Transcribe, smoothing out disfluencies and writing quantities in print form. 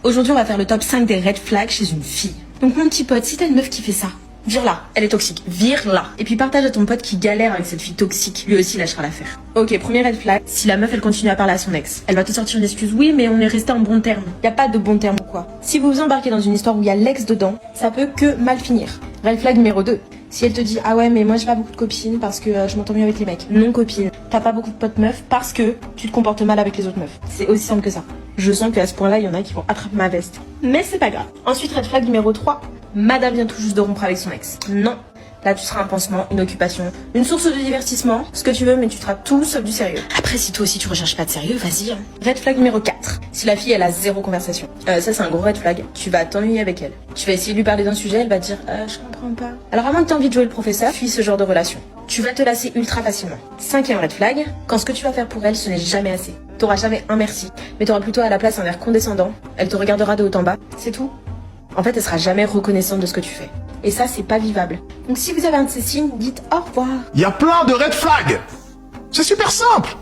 Aujourd'hui, on va faire le top 5 des red flags chez une fille. Donc mon petit pote, si t'as une meuf qui fait ça, vire-la, elle est toxique, vire-la. Et puis partage à ton pote qui galère avec cette fille toxique, lui aussi lâchera l'affaire. Ok, premier red flag, si la meuf elle continue à parler à son ex, elle va te sortir une excuse, oui mais on est resté en bon terme. Y a pas de bon terme ou quoi. Si vous vous embarquez dans une histoire où il y a l'ex dedans, ça peut que mal finir. Red flag numéro 2. Si elle te dit ah ouais mais moi j'ai pas beaucoup de copines parce que je m'entends mieux avec les mecs. Non copine, t'as pas beaucoup de potes meufs parce que tu te comportes mal avec les autres meufs. C'est aussi simple que ça. Je sens qu'à ce point-là, il y en a qui vont attraper ma veste. Mais c'est pas grave. Ensuite, red flag numéro 3. Madame vient tout juste de rompre avec son ex. Non. Là, tu seras un pansement, une occupation, une source de divertissement, ce que tu veux, mais tu feras tout sauf du sérieux. Après, si toi aussi tu recherches pas de sérieux, vas-y. Red flag numéro 4. Si la fille, elle a zéro conversation. Ça, c'est un gros red flag. Tu vas t'ennuyer avec elle. Tu vas essayer de lui parler d'un sujet, elle va te dire je comprends pas. Alors, à moins que t'aies envie de jouer le professeur, fuis ce genre de relation. Tu vas te lasser ultra facilement. 5e red flag. Quand ce que tu vas faire pour elle, ce n'est jamais assez. T'auras jamais un merci, mais t'auras plutôt à la place un air condescendant. Elle te regardera de haut en bas. C'est tout. En fait, elle sera jamais reconnaissante de ce que tu fais. Et ça, c'est pas vivable. Donc si vous avez un de ces signes, dites au revoir. Il y a plein de red flags. C'est super simple.